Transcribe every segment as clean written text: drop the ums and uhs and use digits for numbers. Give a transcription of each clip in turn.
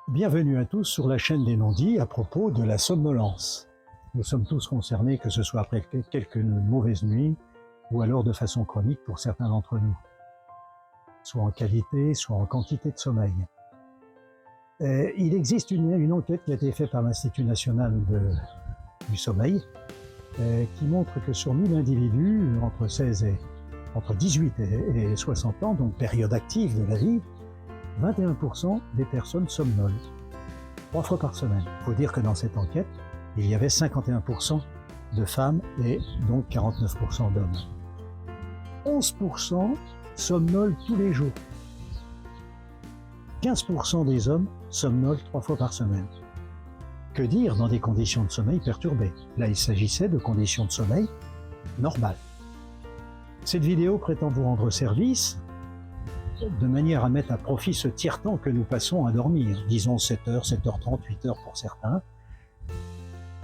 Bienvenue à tous sur la chaîne des non-dits à propos de la somnolence. Nous sommes tous concernés, que ce soit après quelques mauvaises nuits ou alors de façon chronique pour certains d'entre nous, soit en qualité, soit en quantité de sommeil. Il existe une enquête qui a été faite par l'Institut national du sommeil qui montre que sur 1000 individus entre 18 et 60 ans, donc période active de la vie, 21% des personnes somnolent, 3 fois par semaine. Il faut dire que dans cette enquête, il y avait 51% de femmes et donc 49% d'hommes. 11% somnolent tous les jours. 15% des hommes somnolent 3 fois par semaine. Que dire dans des conditions de sommeil perturbées? Là, il s'agissait de conditions de sommeil normales. Cette vidéo prétend vous rendre service de manière à mettre à profit ce tiers-temps que nous passons à dormir, disons 7h, 7h30, 8h pour certains,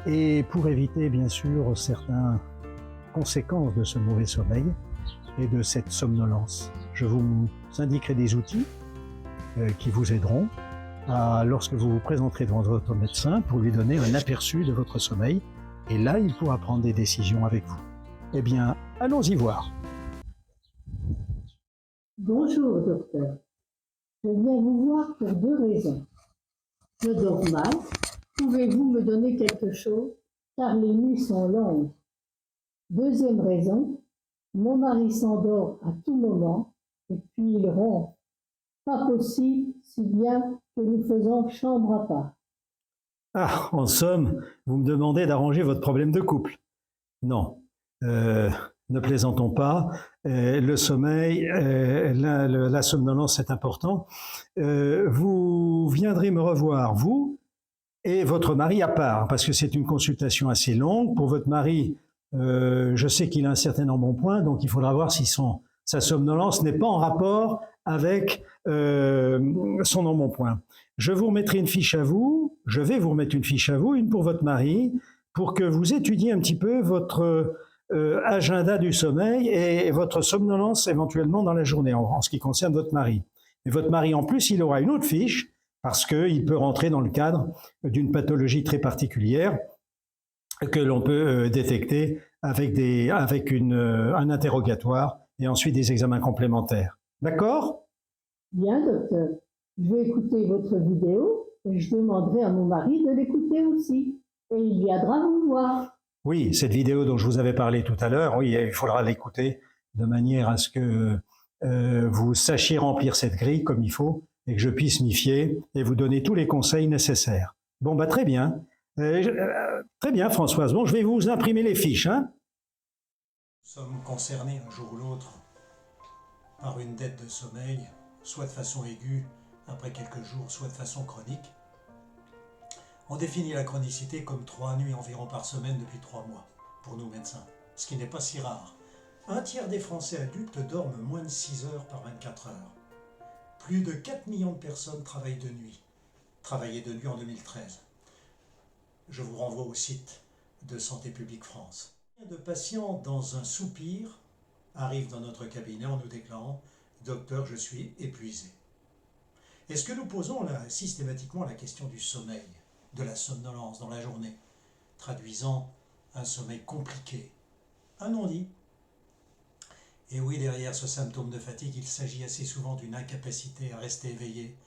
et pour éviter bien sûr certaines conséquences de ce mauvais sommeil et de cette somnolence. Je vous indiquerai des outils qui vous aideront lorsque vous vous présenterez devant votre médecin pour lui donner un aperçu de votre sommeil, et là il pourra prendre des décisions avec vous. Eh bien, allons-y voir. Bonjour, docteur. Je viens vous voir pour 2 raisons. Je dors mal. Pouvez-vous me donner quelque chose, car les nuits sont longues? Deuxième raison, mon mari s'endort à tout moment et puis il ronfle. Pas possible, si bien que nous faisons chambre à part. Ah, en somme, vous me demandez d'arranger votre problème de couple. Non, ne plaisantons pas. Le sommeil, la somnolence, c'est important. Vous viendrez me revoir, vous et votre mari à part, parce que c'est une consultation assez longue. Pour votre mari, je sais qu'il a un certain embonpoint, donc il faudra voir si sa somnolence n'est pas en rapport avec son embonpoint. Je vous remettrai une fiche à vous, je vais vous remettre une fiche à vous, une pour votre mari, pour que vous étudiez un petit peu votre agenda du sommeil et votre somnolence éventuellement dans la journée, en ce qui concerne votre mari. Et votre mari, en plus, il aura une autre fiche, parce qu'il peut rentrer dans le cadre d'une pathologie très particulière que l'on peut détecter avec un interrogatoire et ensuite des examens complémentaires. D'accord? Bien, docteur. Je vais écouter votre vidéo et je demanderai à mon mari de l'écouter aussi. Et il viendra vous voir. Oui, cette vidéo dont je vous avais parlé tout à l'heure, oui, il faudra l'écouter de manière à ce que vous sachiez remplir cette grille comme il faut et que je puisse m'y fier et vous donner tous les conseils nécessaires. Bon, bah très bien. Très bien, Françoise. Bon, je vais vous imprimer les fiches. Nous sommes concernés un jour ou l'autre par une dette de sommeil, soit de façon aiguë après quelques jours, soit de façon chronique. On définit la chronicité comme 3 nuits environ par semaine depuis 3 mois, pour nous médecins, ce qui n'est pas si rare. Un tiers des Français adultes dorment moins de 6 heures par 24 heures. Plus de 4 millions de personnes travaillaient de nuit en 2013. Je vous renvoie au site de Santé publique France. Combien de patients dans un soupir arrivent dans notre cabinet en nous déclarant « Docteur, je suis épuisé ». Est-ce que nous posons systématiquement la question du sommeil, de la somnolence dans la journée, traduisant un sommeil compliqué, un non-dit? Et oui, derrière ce symptôme de fatigue, il s'agit assez souvent d'une incapacité à rester éveillé,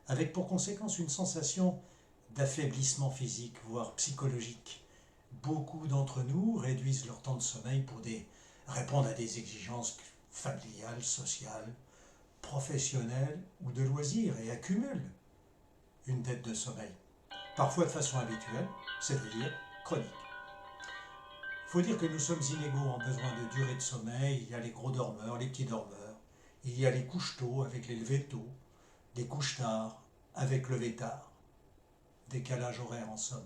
avec pour conséquence une sensation d'affaiblissement physique, voire psychologique. Beaucoup d'entre nous réduisent leur temps de sommeil pour répondre à des exigences familiales, sociales, professionnelles ou de loisirs et accumulent une dette de sommeil. Parfois de façon habituelle, c'est-à-dire chronique. Il faut dire que nous sommes inégaux en besoin de durée de sommeil. Il y a les gros dormeurs, les petits dormeurs. Il y a les couches tôt avec les levées tôt, des couches tard avec lever tard. Décalage horaire en somme.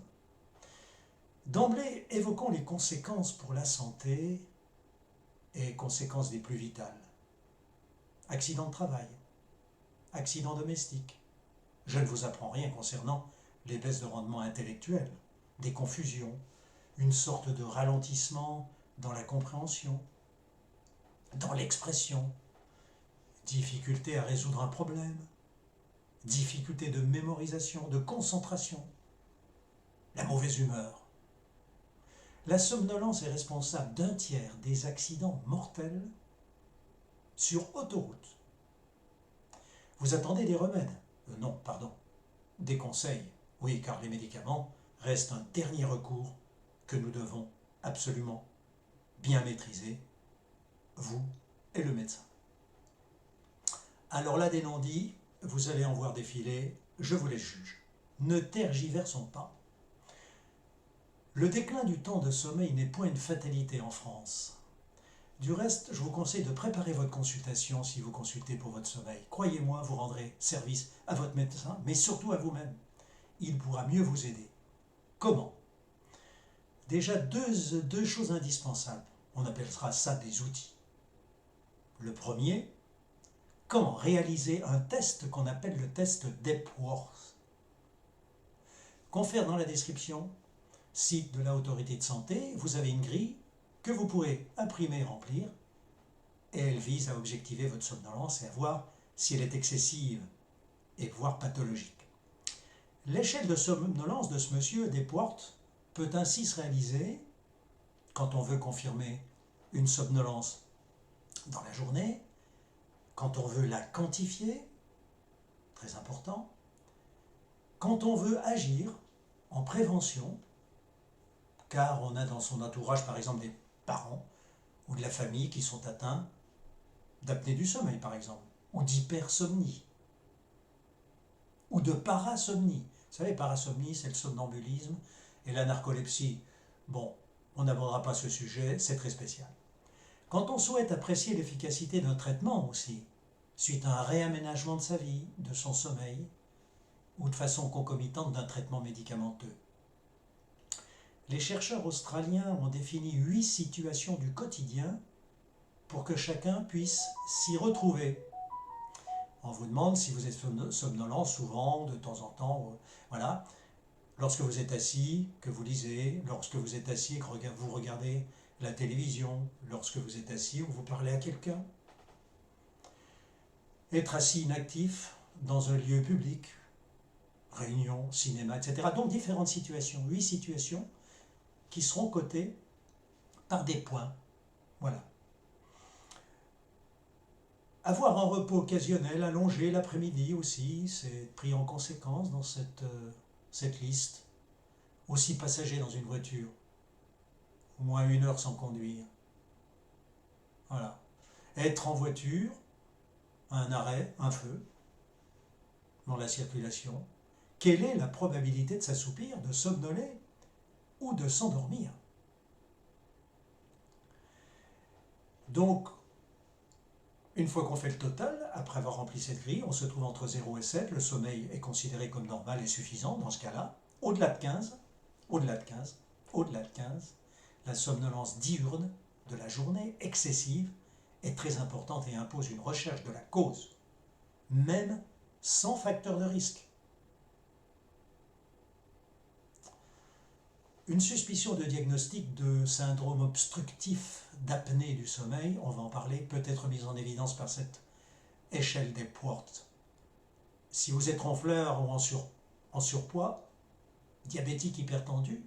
D'emblée, évoquons les conséquences pour la santé et conséquences des plus vitales. Accident de travail, accident domestique. Je ne vous apprends rien concernant les baisses de rendement intellectuel, des confusions, une sorte de ralentissement dans la compréhension, dans l'expression, difficulté à résoudre un problème, difficulté de mémorisation, de concentration, la mauvaise humeur. La somnolence est responsable d'un tiers des accidents mortels sur autoroute. Vous attendez des remèdes? Non, pardon, des conseils. Oui, car les médicaments restent un dernier recours que nous devons absolument bien maîtriser, vous et le médecin. Alors là, des non-dits, vous allez en voir défiler, je vous les juge. Ne tergiversons pas. Le déclin du temps de sommeil n'est point une fatalité en France. Du reste, je vous conseille de préparer votre consultation si vous consultez pour votre sommeil. Croyez-moi, vous rendrez service à votre médecin, mais surtout à vous-même. Il pourra mieux vous aider. Comment? Déjà, deux choses indispensables. On appellera ça des outils. Le premier, comment réaliser un test qu'on appelle le test d'Epworth. Confère dans la description, site de la Autorité de santé, vous avez une grille que vous pourrez imprimer et remplir, et elle vise à objectiver votre somnolence et à voir si elle est excessive et voire pathologique. L'échelle de somnolence de ce monsieur Epworth peut ainsi se réaliser quand on veut confirmer une somnolence dans la journée, quand on veut la quantifier, très important, quand on veut agir en prévention, car on a dans son entourage par exemple des parents ou de la famille qui sont atteints d'apnée du sommeil par exemple, ou d'hypersomnie, ou de parasomnie. Vous savez, parasomnie, c'est le somnambulisme, et la narcolepsie, bon, on n'abordera pas ce sujet, c'est très spécial. Quand on souhaite apprécier l'efficacité d'un traitement aussi, suite à un réaménagement de sa vie, de son sommeil, ou de façon concomitante d'un traitement médicamenteux. Les chercheurs australiens ont défini 8 situations du quotidien pour que chacun puisse s'y retrouver. On vous demande si vous êtes somnolent souvent, de temps en temps, voilà. Lorsque vous êtes assis, que vous lisez, lorsque vous êtes assis et que vous regardez la télévision, lorsque vous êtes assis ou vous parlez à quelqu'un. Être assis inactif dans un lieu public, réunion, cinéma, etc. Donc différentes situations, 8 situations qui seront cotées par des points. Voilà. Avoir un repos occasionnel, allongé l'après-midi aussi, c'est pris en conséquence dans cette liste. Aussi passager dans une voiture, au moins 1 heure sans conduire. Voilà. Être en voiture, un arrêt, un feu dans la circulation. Quelle est la probabilité de s'assoupir, de somnoler ou de s'endormir? Donc, une fois qu'on fait le total, après avoir rempli cette grille, on se trouve entre 0 et 7. Le sommeil est considéré comme normal et suffisant dans ce cas-là. Au-delà de 15, la somnolence diurne de la journée excessive est très importante et impose une recherche de la cause, même sans facteur de risque. Une suspicion de diagnostic de syndrome obstructif d'apnée du sommeil, on va en parler, peut être mise en évidence par cette échelle d'Epworth. Si vous êtes ronfleur ou en surpoids, diabétique hypertendu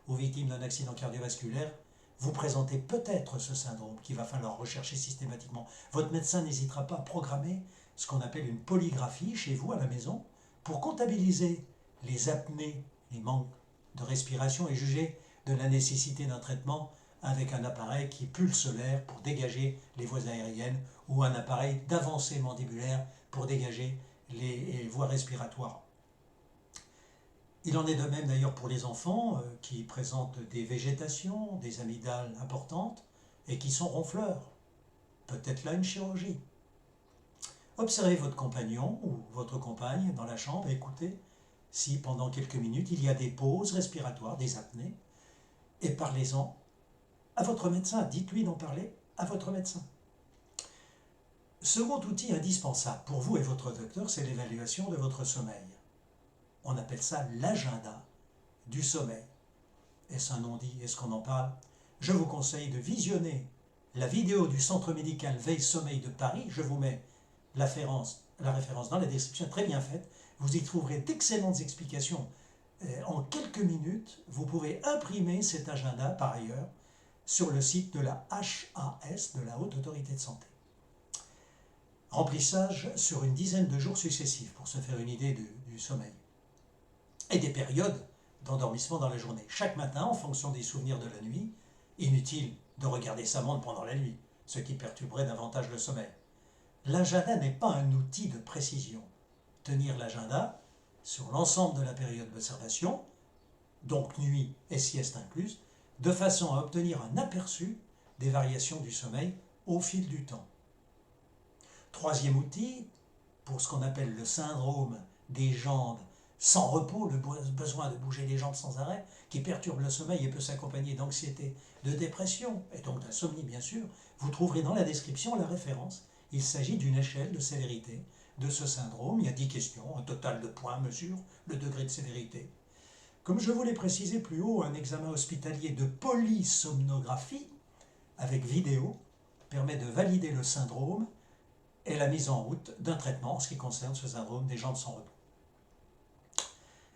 ou victime d'un accident cardiovasculaire, vous présentez peut-être ce syndrome qu'il va falloir rechercher systématiquement. Votre médecin n'hésitera pas à programmer ce qu'on appelle une polygraphie chez vous à la maison pour comptabiliser les apnées, les manques de respiration et juger de la nécessité d'un traitement avec un appareil qui pulse l'air pour dégager les voies aériennes ou un appareil d'avancée mandibulaire pour dégager les voies respiratoires. Il en est de même d'ailleurs pour les enfants qui présentent des végétations, des amygdales importantes et qui sont ronfleurs. Peut-être là une chirurgie. Observez votre compagnon ou votre compagne dans la chambre et écoutez si pendant quelques minutes il y a des pauses respiratoires, des apnées, et parlez-en à votre médecin. Dites-lui d'en parler à votre médecin. Second outil indispensable pour vous et votre docteur, c'est l'évaluation de votre sommeil. On appelle ça l'agenda du sommeil. Est-ce un non-dit? Est-ce qu'on en parle? Je vous conseille de visionner la vidéo du Centre médical Veille Sommeil de Paris. Je vous mets la référence dans la description, très bien faite. Vous y trouverez d'excellentes explications. En quelques minutes, vous pouvez imprimer cet agenda, par ailleurs, sur le site de la HAS, de la Haute Autorité de Santé. Remplissage sur une dizaine de jours successifs, pour se faire une idée du sommeil. Et des périodes d'endormissement dans la journée. Chaque matin, en fonction des souvenirs de la nuit, inutile de regarder sa montre pendant la nuit, ce qui perturberait davantage le sommeil. L'agenda n'est pas un outil de précision. Tenir l'agenda sur l'ensemble de la période d'observation, donc nuit et sieste incluses, de façon à obtenir un aperçu des variations du sommeil au fil du temps. Troisième outil, pour ce qu'on appelle le syndrome des jambes sans repos, le besoin de bouger les jambes sans arrêt, qui perturbe le sommeil et peut s'accompagner d'anxiété, de dépression et donc d'insomnie bien sûr, vous trouverez dans la description la référence. Il s'agit d'une échelle de sévérité de ce syndrome. Il y a 10 questions, un total de points mesure le degré de sévérité. Comme je vous l'ai précisé plus haut, un examen hospitalier de polysomnographie avec vidéo permet de valider le syndrome et la mise en route d'un traitement en ce qui concerne ce syndrome des jambes sans repos.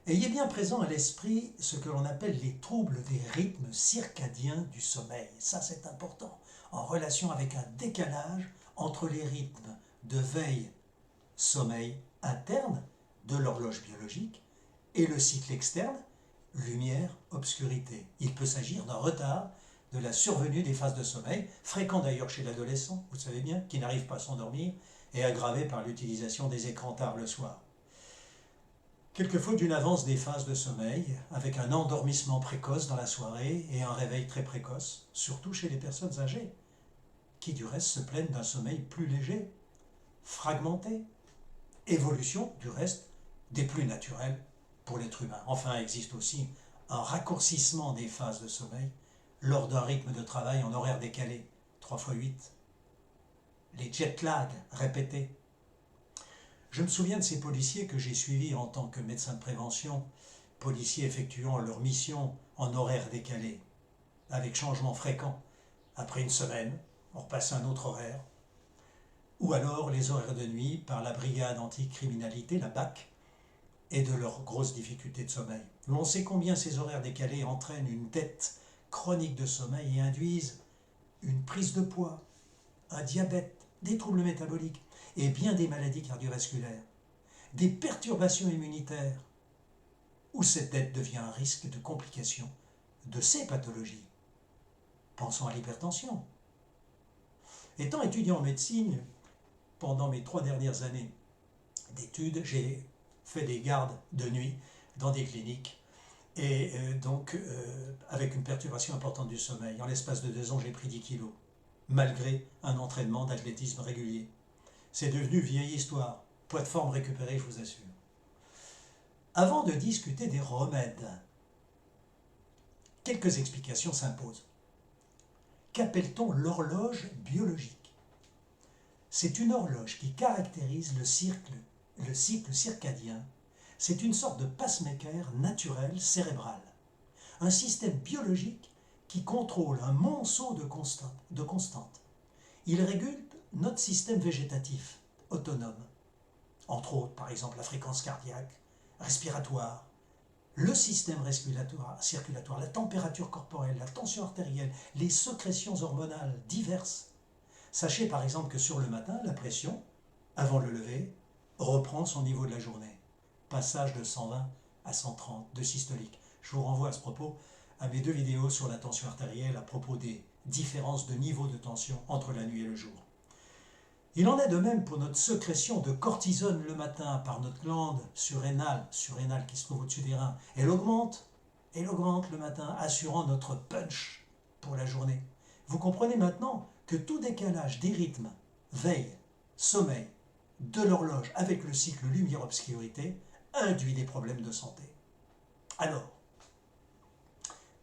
Ayez bien présent à l'esprit ce que l'on appelle les troubles des rythmes circadiens du sommeil. Ça, c'est important, en relation avec un décalage entre les rythmes de veille-sommeil interne de l'horloge biologique et le cycle externe, lumière-obscurité. Il peut s'agir d'un retard de la survenue des phases de sommeil, fréquent d'ailleurs chez l'adolescent, vous savez bien, qui n'arrive pas à s'endormir, et aggravé par l'utilisation des écrans tard le soir. Quelquefois d'une avance des phases de sommeil, avec un endormissement précoce dans la soirée et un réveil très précoce, surtout chez les personnes âgées, qui du reste se plaignent d'un sommeil plus léger, fragmenté, évolution du reste des plus naturels pour l'être humain. Enfin, existe aussi un raccourcissement des phases de sommeil lors d'un rythme de travail en horaire décalé, 3 x 8. Les jet lags répétés. Je me souviens de ces policiers que j'ai suivis en tant que médecin de prévention, policiers effectuant leur mission en horaire décalé, avec changement fréquent. Après une semaine, on repasse à un autre horaire. Ou alors les horaires de nuit par la brigade anticriminalité, la BAC, et de leurs grosses difficultés de sommeil. L'on sait combien ces horaires décalés entraînent une dette chronique de sommeil et induisent une prise de poids, un diabète, des troubles métaboliques et bien des maladies cardiovasculaires, des perturbations immunitaires, où cette dette devient un risque de complication de ces pathologies. Pensons à l'hypertension. Étant étudiant en médecine, pendant mes 3 dernières années d'études, j'ai fait des gardes de nuit dans des cliniques et avec une perturbation importante du sommeil. En l'espace de 2 ans, j'ai pris 10 kilos, malgré un entraînement d'athlétisme régulier. C'est devenu vieille histoire. Poids de forme récupéré, je vous assure. Avant de discuter des remèdes, quelques explications s'imposent. Qu'appelle-t-on l'horloge biologique? C'est une horloge qui caractérise le cycle circadien. C'est une sorte de pacemaker naturel cérébral. Un système biologique qui contrôle un monceau de constantes. Il régule notre système végétatif autonome, entre autres par exemple la fréquence cardiaque, respiratoire, le système circulatoire, la température corporelle, la tension artérielle, les sécrétions hormonales diverses. Sachez par exemple que sur le matin, la pression, avant le lever, reprend son niveau de la journée. Passage de 120 à 130 de systolique. Je vous renvoie à ce propos à mes 2 vidéos sur la tension artérielle à propos des différences de niveau de tension entre la nuit et le jour. Il en est de même pour notre sécrétion de cortisone le matin par notre glande surrénale qui se trouve au-dessus des reins. Elle augmente le matin, assurant notre punch pour la journée. Vous comprenez maintenant que tout décalage des rythmes, veille, sommeil, de l'horloge avec le cycle lumière-obscurité induit des problèmes de santé. Alors,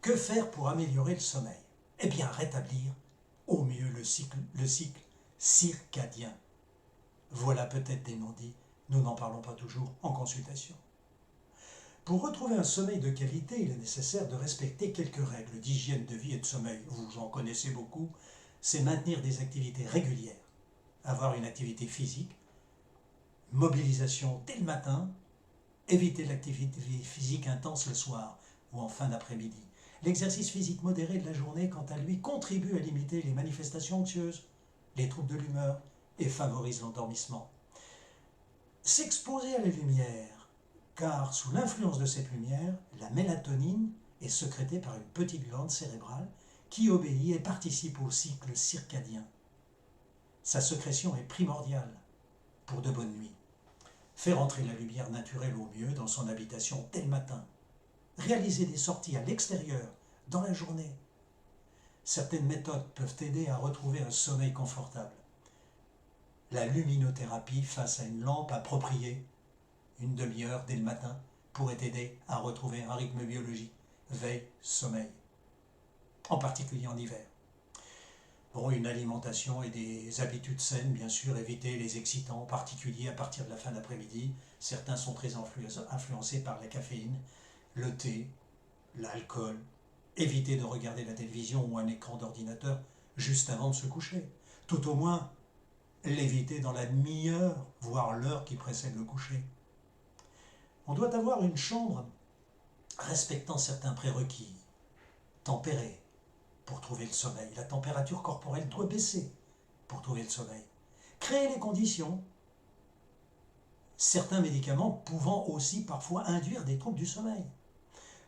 que faire pour améliorer le sommeil? Eh bien, rétablir au mieux le cycle circadien. Voilà peut-être des non-dits, nous n'en parlons pas toujours en consultation. Pour retrouver un sommeil de qualité, il est nécessaire de respecter quelques règles d'hygiène de vie et de sommeil. Vous en connaissez beaucoup, c'est maintenir des activités régulières, avoir une activité physique, mobilisation dès le matin, Évitez l'activité physique intense le soir ou en fin d'après-midi. L'exercice physique modéré de la journée, quant à lui, contribue à limiter les manifestations anxieuses, les troubles de l'humeur et favorise l'endormissement. S'exposer à la lumière, car sous l'influence de cette lumière, la mélatonine est sécrétée par une petite glande cérébrale qui obéit et participe au cycle circadien. Sa sécrétion est primordiale pour de bonnes nuits. Faire entrer la lumière naturelle au mieux dans son habitation dès le matin. Réaliser des sorties à l'extérieur, dans la journée. Certaines méthodes peuvent aider à retrouver un sommeil confortable. La luminothérapie face à une lampe appropriée, une demi-heure dès le matin, pourrait aider à retrouver un rythme biologique, veille, sommeil, en particulier en hiver. Bon, une alimentation et des habitudes saines, bien sûr, éviter les excitants, en particulier à partir de la fin d'après-midi. Certains sont très influencés par la caféine, le thé, l'alcool. Éviter de regarder la télévision ou un écran d'ordinateur juste avant de se coucher. Tout au moins, l'éviter dans la demi-heure, voire l'heure qui précède le coucher. On doit avoir une chambre respectant certains prérequis, tempérée, pour trouver le sommeil. La température corporelle doit baisser pour trouver le sommeil. Créer les conditions, certains médicaments pouvant aussi parfois induire des troubles du sommeil.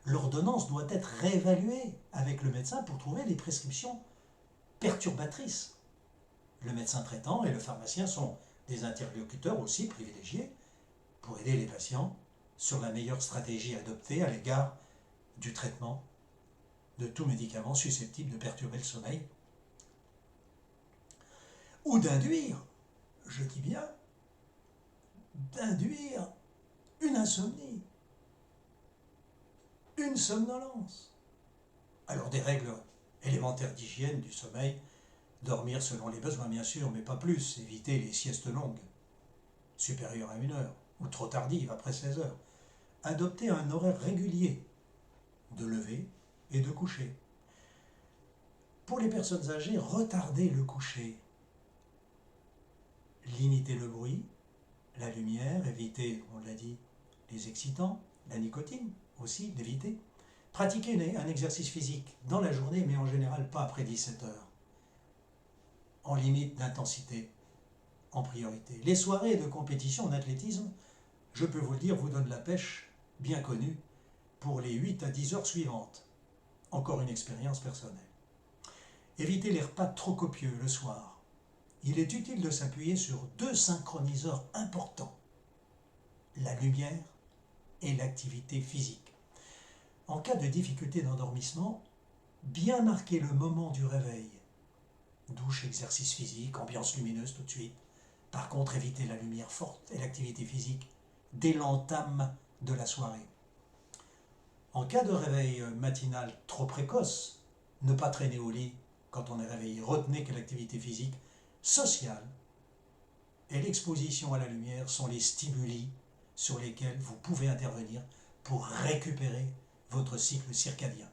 L'ordonnance doit être réévaluée avec le médecin pour trouver les prescriptions perturbatrices. Le médecin traitant et le pharmacien sont des interlocuteurs aussi privilégiés pour aider les patients sur la meilleure stratégie à adopter à l'égard du traitement de tout médicament susceptible de perturber le sommeil ou d'induire, je dis bien, d'induire une insomnie, une somnolence. Alors des règles élémentaires d'hygiène du sommeil, dormir selon les besoins bien sûr, mais pas plus, éviter les siestes longues, supérieures à 1 heure, ou trop tardives, après 16 heures. Adopter un horaire régulier de lever et de coucher. Pour les personnes âgées, retarder le coucher. Limiter le bruit, la lumière, éviter, on l'a dit, les excitants, la nicotine aussi, d'éviter. Pratiquer un exercice physique dans la journée, mais en général pas après 17 heures. En limite d'intensité, en priorité. Les soirées de compétition en athlétisme, je peux vous le dire, vous donnent la pêche, bien connue, pour les 8 à 10 heures suivantes. Encore une expérience personnelle. Éviter les repas trop copieux le soir. Il est utile de s'appuyer sur 2 synchroniseurs importants, la lumière et l'activité physique. En cas de difficulté d'endormissement, bien marquer le moment du réveil. Douche, exercice physique, ambiance lumineuse tout de suite. Par contre, éviter la lumière forte et l'activité physique dès l'entame de la soirée. En cas de réveil matinal trop précoce, ne pas traîner au lit quand on est réveillé. Retenez que l'activité physique sociale et l'exposition à la lumière sont les stimuli sur lesquels vous pouvez intervenir pour récupérer votre cycle circadien.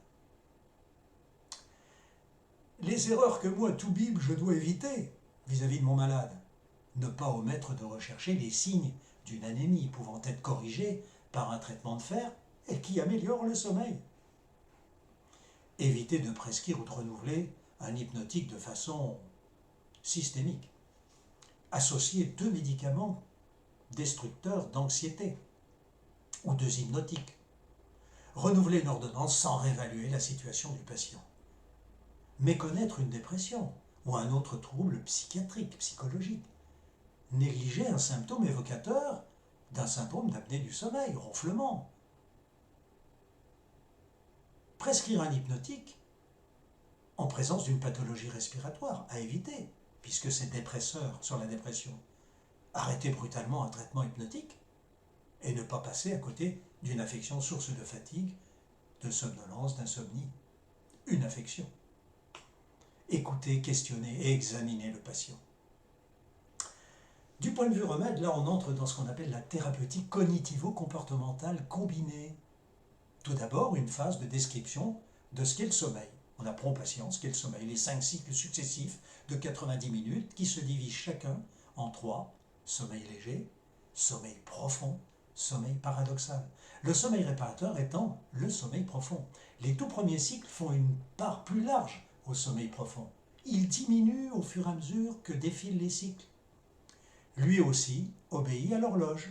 Les erreurs que moi, tout bib, je dois éviter vis-à-vis de mon malade. Ne pas omettre de rechercher les signes d'une anémie pouvant être corrigée par un traitement de fer et qui améliore le sommeil. Éviter de prescrire ou de renouveler un hypnotique de façon systémique. Associer 2 médicaments destructeurs d'anxiété ou 2 hypnotiques. Renouveler une ordonnance sans réévaluer la situation du patient. Méconnaître une dépression ou un autre trouble psychiatrique, psychologique. Négliger un symptôme évocateur d'un symptôme d'apnée du sommeil, ronflement. Prescrire un hypnotique en présence d'une pathologie respiratoire à éviter, puisque c'est dépresseur sur la dépression. Arrêter brutalement un traitement hypnotique et ne pas passer à côté d'une affection source de fatigue, de somnolence, d'insomnie. Une affection. Écouter, questionner et examiner le patient. Du point de vue remède, là on entre dans ce qu'on appelle la thérapeutique cognitivo-comportementale combinée. Tout d'abord, une phase de description de ce qu'est le sommeil. On apprend aux patients ce qu'est le sommeil, les 5 cycles successifs de 90 minutes qui se divisent chacun en 3, sommeil léger, sommeil profond sommeil paradoxal. Le sommeil réparateur étant le sommeil profond. Les tout premiers cycles font une part plus large au sommeil profond. Il diminue au fur et à mesure que défilent les cycles. Lui aussi obéit à l'horloge.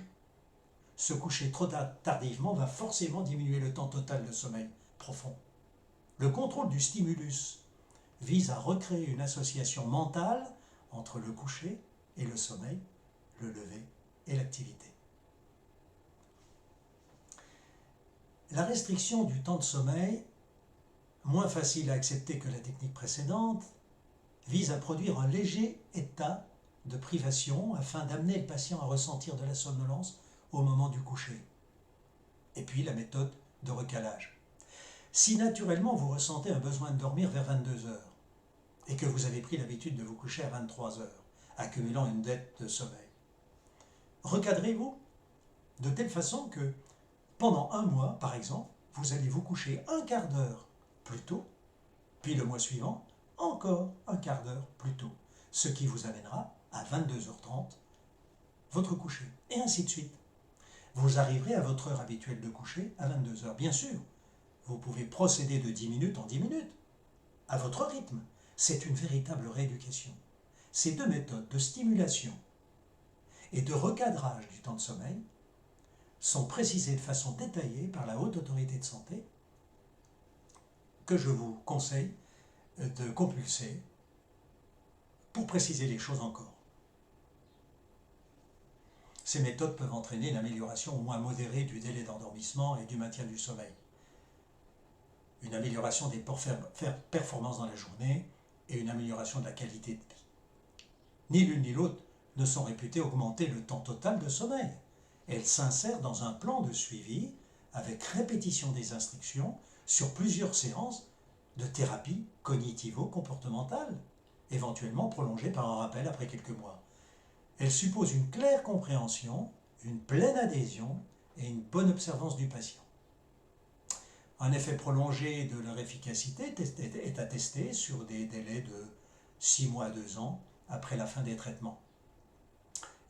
Se coucher trop tardivement va forcément diminuer le temps total de sommeil profond. Le contrôle du stimulus vise à recréer une association mentale entre le coucher et le sommeil, le lever et l'activité. La restriction du temps de sommeil, moins facile à accepter que la technique précédente, vise à produire un léger état de privation afin d'amener le patient à ressentir de la somnolence au moment du coucher. Et puis la méthode de recalage. Si naturellement vous ressentez un besoin de dormir vers 22 heures et que vous avez pris l'habitude de vous coucher à 23 heures, accumulant une dette de sommeil, recadrez-vous de telle façon que pendant un mois, par exemple, vous allez vous coucher un quart d'heure plus tôt, puis le mois suivant, encore un quart d'heure plus tôt, ce qui vous amènera à 22h30 votre coucher, et ainsi de suite. Vous arriverez à votre heure habituelle de coucher à 22h. Bien sûr, vous pouvez procéder de 10 minutes en 10 minutes, à votre rythme. C'est une véritable rééducation. Ces deux méthodes de stimulation et de recadrage du temps de sommeil sont précisées de façon détaillée par la Haute Autorité de Santé, que je vous conseille de compulser pour préciser les choses encore. Ces méthodes peuvent entraîner une amélioration au moins modérée du délai d'endormissement et du maintien du sommeil, une amélioration des performances dans la journée et une amélioration de la qualité de vie. Ni l'une ni l'autre ne sont réputées augmenter le temps total de sommeil. Elles s'insèrent dans un plan de suivi avec répétition des instructions sur plusieurs séances de thérapie cognitivo-comportementale, éventuellement prolongée par un rappel après quelques mois. Elle suppose une claire compréhension, une pleine adhésion et une bonne observance du patient. Un effet prolongé de leur efficacité est attesté sur des délais de 6 mois à 2 ans après la fin des traitements.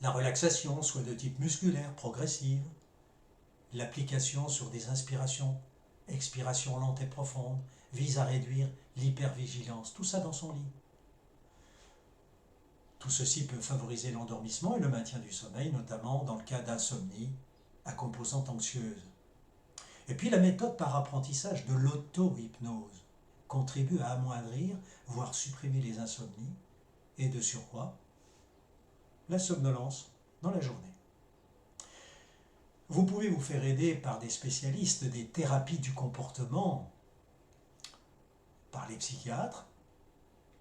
La relaxation, soit de type musculaire, progressive, l'application sur des inspirations, expirations lentes et profondes, vise à réduire l'hypervigilance, tout ça dans son lit. Tout ceci peut favoriser l'endormissement et le maintien du sommeil, notamment dans le cas d'insomnie à composante anxieuse. Et puis la méthode par apprentissage de l'auto-hypnose contribue à amoindrir, voire supprimer les insomnies et de surcroît la somnolence dans la journée. Vous pouvez vous faire aider par des spécialistes des thérapies du comportement, par les psychiatres,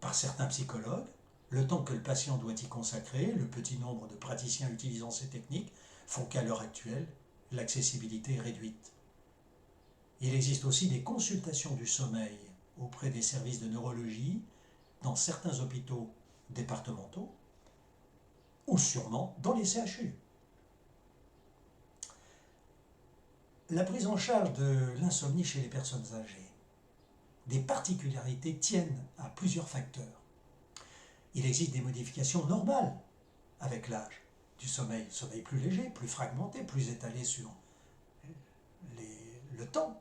par certains psychologues. Le temps que le patient doit y consacrer, le petit nombre de praticiens utilisant ces techniques font qu'à l'heure actuelle, l'accessibilité est réduite. Il existe aussi des consultations du sommeil auprès des services de neurologie dans certains hôpitaux départementaux ou sûrement dans les CHU. La prise en charge de l'insomnie chez les personnes âgées, des particularités tiennent à plusieurs facteurs. Il existe des modifications normales avec l'âge du sommeil, sommeil plus léger, plus fragmenté, plus étalé sur le temps.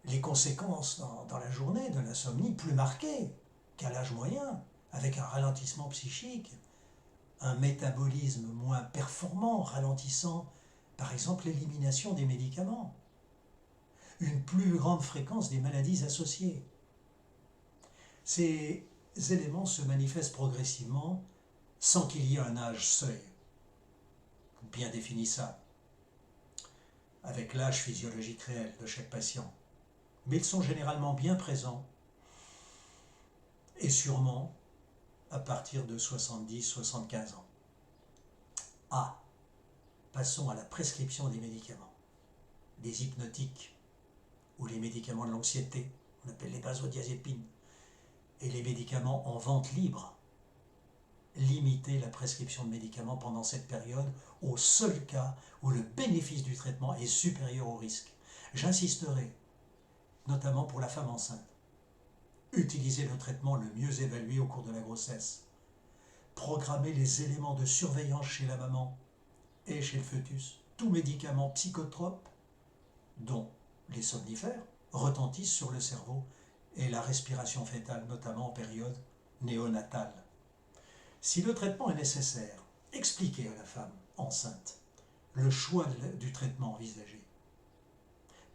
Les conséquences dans la journée de l'insomnie plus marquées qu'à l'âge moyen, avec un ralentissement psychique, un métabolisme moins performant, ralentissant par exemple l'élimination des médicaments, une plus grande fréquence des maladies associées. Ces éléments se manifestent progressivement sans qu'il y ait un âge seuil bien définissable, avec l'âge physiologique réel de chaque patient. Mais ils sont généralement bien présents et sûrement à partir de 70-75 ans. Ah, passons à la prescription des médicaments, des hypnotiques ou les médicaments de l'anxiété, on appelle les benzodiazépines, et les médicaments en vente libre. Limiter la prescription de médicaments pendant cette période au seul cas où le bénéfice du traitement est supérieur au risque. J'insisterai, notamment pour la femme enceinte. Utilisez le traitement le mieux évalué au cours de la grossesse. Programmez les éléments de surveillance chez la maman et chez le fœtus tout médicament psychotrope, dont les somnifères, retentissent sur le cerveau et la respiration fœtale, notamment en période néonatale. Si le traitement est nécessaire, expliquez à la femme enceinte le choix du traitement envisagé.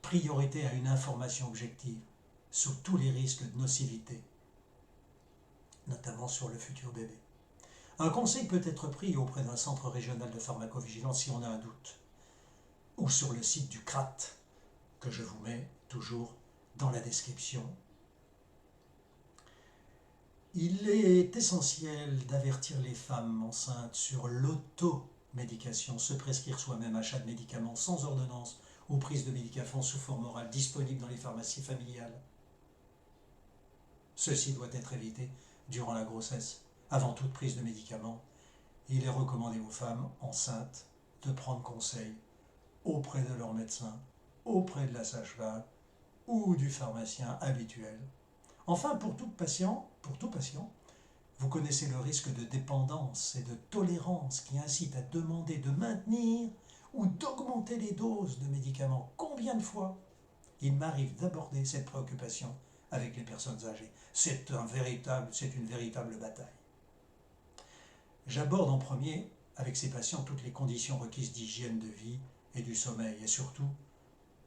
Priorité à une information objective sur tous les risques de nocivité, notamment sur le futur bébé. Un conseil peut être pris auprès d'un centre régional de pharmacovigilance si on a un doute, ou sur le site du CRAT, que je vous mets toujours dans la description. Il est essentiel d'avertir les femmes enceintes sur l'automédication, se prescrire soi-même, achat de médicaments sans ordonnance ou prise de médicaments sous forme orale disponibles dans les pharmacies familiales. Ceci doit être évité durant la grossesse. Avant toute prise de médicaments, il est recommandé aux femmes enceintes de prendre conseil auprès de leur médecin, auprès de la sage-femme ou du pharmacien habituel. Enfin, pour tout patient, vous connaissez le risque de dépendance et de tolérance qui incite à demander de maintenir ou d'augmenter les doses de médicaments. Combien de fois il m'arrive d'aborder cette préoccupation avec les personnes âgées? C'est une véritable bataille. J'aborde en premier avec ces patients toutes les conditions requises d'hygiène de vie et du sommeil, et surtout,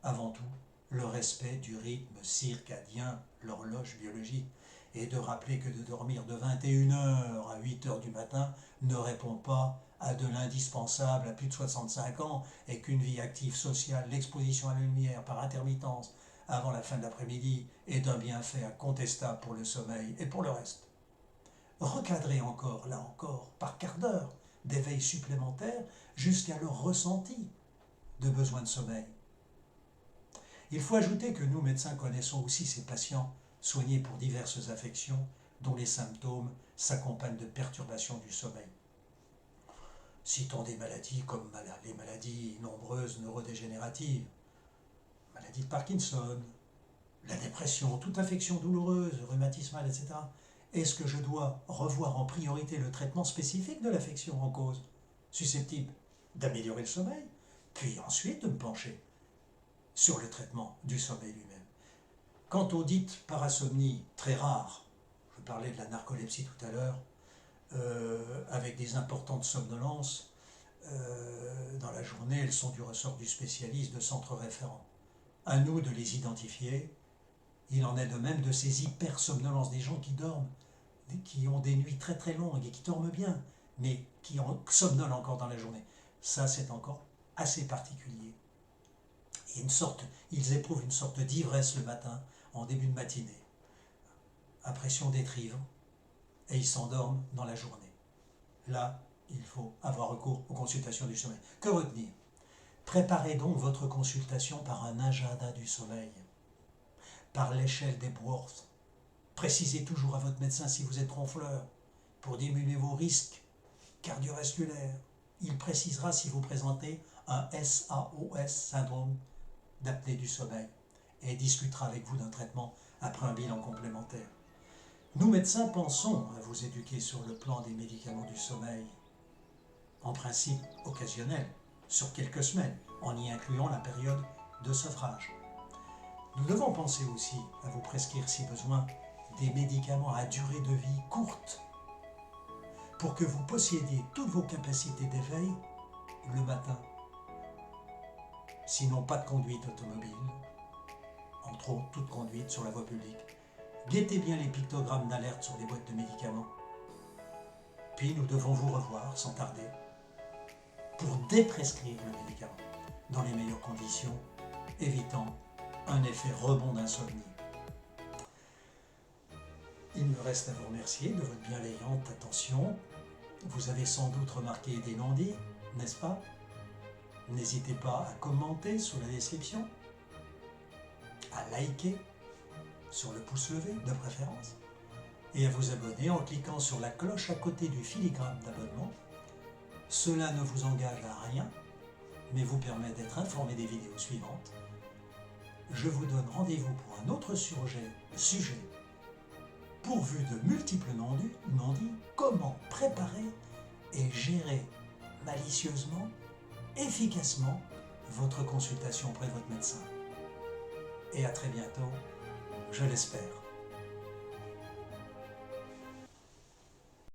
avant tout, le respect du rythme circadien, l'horloge biologique, et de rappeler que de dormir de 21h à 8h du matin ne répond pas à de l'indispensable à plus de 65 ans, et qu'une vie active sociale, l'exposition à la lumière par intermittence avant la fin de l'après-midi est un bienfait incontestable pour le sommeil et pour le reste. Recadrer encore, là encore, par quart d'heure d'éveil supplémentaire jusqu'à leur ressenti de besoin de sommeil. Il faut ajouter que nous, médecins, connaissons aussi ces patients soignés pour diverses affections dont les symptômes s'accompagnent de perturbations du sommeil. Citons des maladies comme les maladies nombreuses neurodégénératives, maladie de Parkinson, la dépression, toute affection douloureuse, rhumatismale, etc. Est-ce que je dois revoir en priorité le traitement spécifique de l'affection en cause, susceptible d'améliorer le sommeil, puis ensuite de me pencher sur le traitement du sommeil lui-même? Quant aux dites parasomnies très rares, je parlais de la narcolepsie tout à l'heure, avec des importantes somnolences, dans la journée, elles sont du ressort du spécialiste de centre référent. À nous de les identifier. Il en est de même de ces hypersomnolences, des gens qui dorment, qui ont des nuits très très longues et qui dorment bien, mais qui somnolent encore dans la journée. Ça, c'est encore assez particulier. Et ils éprouvent une sorte d'ivresse le matin, en début de matinée. Impression d'être ivre, et ils s'endorment dans la journée. Là, il faut avoir recours aux consultations du sommeil. Que retenir? Préparez donc votre consultation par un agenda du sommeil, par l'échelle d'Epworth. Précisez toujours à votre médecin si vous êtes ronfleur, pour diminuer vos risques cardiovasculaires. Il précisera si vous présentez un SAOS, syndrome d'apnée du sommeil, et discutera avec vous d'un traitement après un bilan complémentaire. Nous, médecins, pensons à vous éduquer sur le plan des médicaments du sommeil, en principe occasionnel, sur quelques semaines, en y incluant la période de sevrage. Nous devons penser aussi à vous prescrire, si besoin, des médicaments à durée de vie courte, pour que vous possédiez toutes vos capacités d'éveil le matin. Sinon, pas de conduite automobile, entre autres toute conduite sur la voie publique. Guettez bien les pictogrammes d'alerte sur les boîtes de médicaments. Puis nous devons vous revoir sans tarder pour déprescrire le médicament dans les meilleures conditions, évitant un effet rebond d'insomnie. Il me reste à vous remercier de votre bienveillante attention. Vous avez sans doute remarqué des non-dits, n'est-ce pas? N'hésitez pas à commenter sous la description, à liker sur le pouce levé de préférence, et à vous abonner en cliquant sur la cloche à côté du filigrane d'abonnement. Cela ne vous engage à rien, mais vous permet d'être informé des vidéos suivantes. Je vous donne rendez-vous pour un autre sujet pourvu de multiples non-dits, comment préparer et gérer malicieusement efficacement votre consultation auprès de votre médecin. Et à très bientôt, je l'espère.